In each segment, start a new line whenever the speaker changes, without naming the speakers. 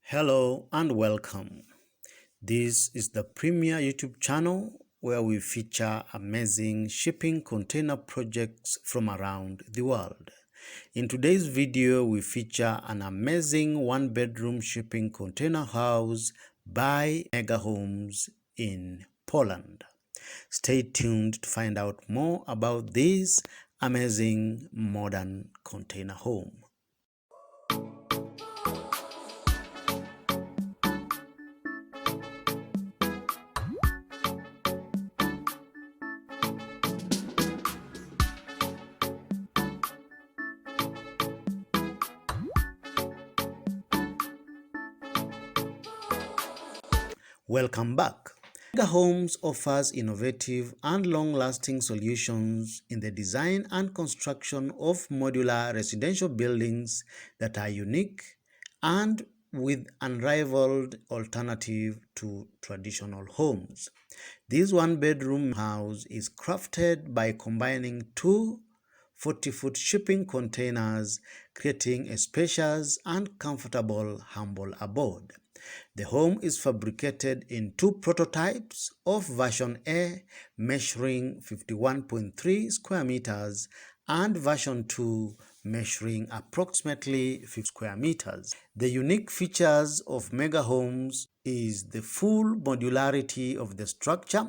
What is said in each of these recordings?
Hello and welcome. This is the premier YouTube channel where we feature amazing shipping container projects from around the world. In today's video, we feature an amazing one-bedroom shipping container house by MagaHomes in Poland. Stay tuned to find out more about this amazing modern container home. Welcome back. MagaHomes offers innovative and long-lasting solutions in the design and construction of modular residential buildings that are unique and with unrivaled alternative to traditional homes. This one-bedroom house is crafted by combining two 40-foot shipping containers, creating a spacious and comfortable humble abode. The home is fabricated in two prototypes of version A measuring 51.3 square meters and version 2 measuring approximately 50 square meters. The unique features of MagaHomes is the full modularity of the structure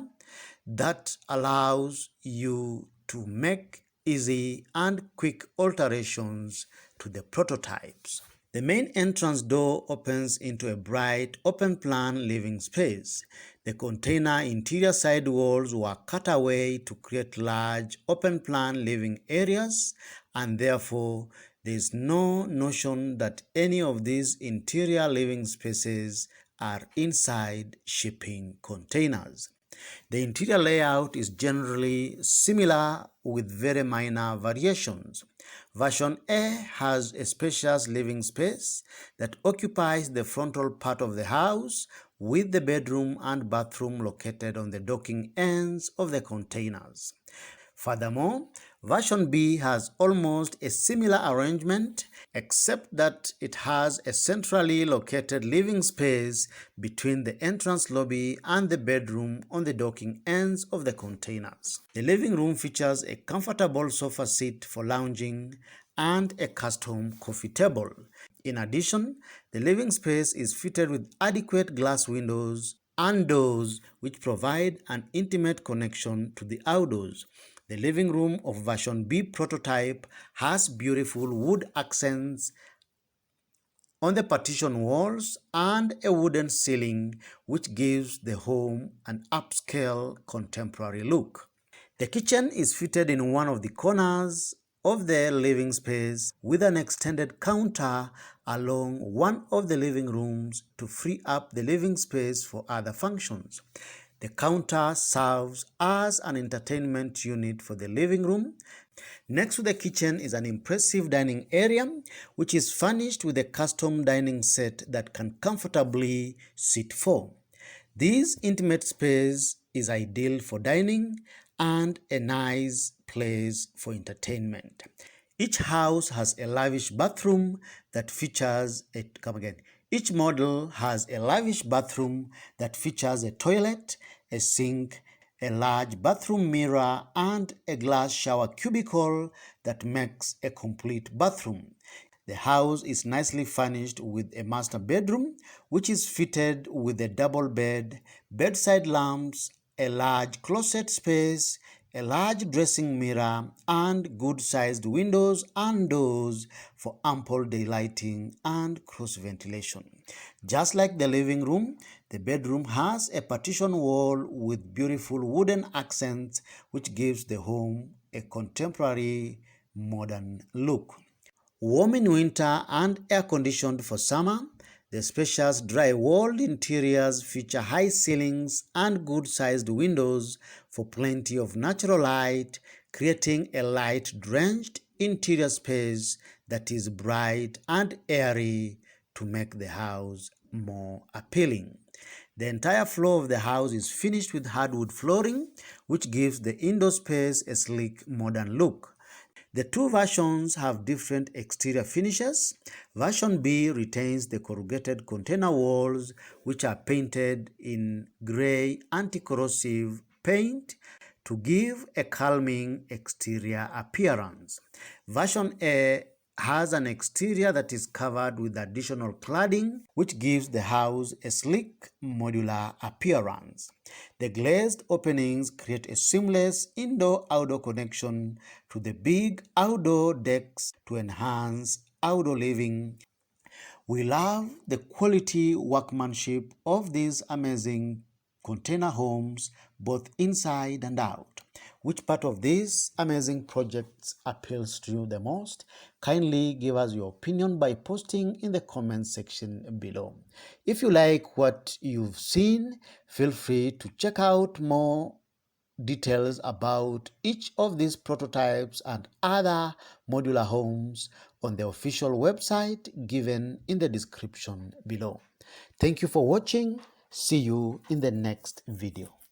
that allows you to make easy and quick alterations to the prototypes. The main entrance door opens into a bright, open-plan living space. The container interior side walls were cut away to create large, open-plan living areas, and therefore there is no notion that any of these interior living spaces are inside shipping containers. The interior layout is generally similar with very minor variations. Version A has a spacious living space that occupies the frontal part of the house, with the bedroom and bathroom located on the docking ends of the containers. Furthermore, version B has almost a similar arrangement, except that it has a centrally located living space between the entrance lobby and the bedroom on the docking ends of the containers. The living room features a comfortable sofa seat for lounging and a custom coffee table. In addition, the living space is fitted with adequate glass windows and doors which provide an intimate connection to the outdoors. The living room of version B prototype has beautiful wood accents on the partition walls and a wooden ceiling which gives the home an upscale contemporary look. The kitchen is fitted in one of the corners of the living space with an extended counter along one of the living rooms to free up the living space for other functions. The counter serves as an entertainment unit for the living room. Next to the kitchen is an impressive dining area, which is furnished with a custom dining set that can comfortably seat four. This intimate space is ideal for dining and a nice place for entertainment. Each house has a lavish bathroom that features Each model has a lavish bathroom that features a toilet, a sink, a large bathroom mirror, and a glass shower cubicle that makes a complete bathroom. The house is nicely furnished with a master bedroom, which is fitted with a double bed, bedside lamps, a large closet space, a large dressing mirror, and good-sized windows and doors for ample daylighting and cross-ventilation. Just like the living room, the bedroom has a partition wall with beautiful wooden accents which gives the home a contemporary modern look. Warm in winter and air-conditioned for summer, the spacious dry-walled interiors feature high ceilings and good-sized windows for plenty of natural light, creating a light-drenched interior space that is bright and airy to make the house more appealing. The entire floor of the house is finished with hardwood flooring, which gives the indoor space a sleek, modern look. The two versions have different exterior finishes. Version B retains the corrugated container walls, which are painted in gray anti-corrosive paint to give a calming exterior appearance. Version A has an exterior that is covered with additional cladding, which gives the house a sleek modular appearance. The glazed openings create a seamless indoor-outdoor connection to the big outdoor decks to enhance outdoor living. We love the quality workmanship of these amazing container homes, both inside and out. Which part of these amazing projects appeals to you the most? Kindly give us your opinion by posting in the comment section below. If you like what you've seen, feel free to check out more details about each of these prototypes and other modular homes on the official website given in the description below. Thank you for watching. See you in the next video.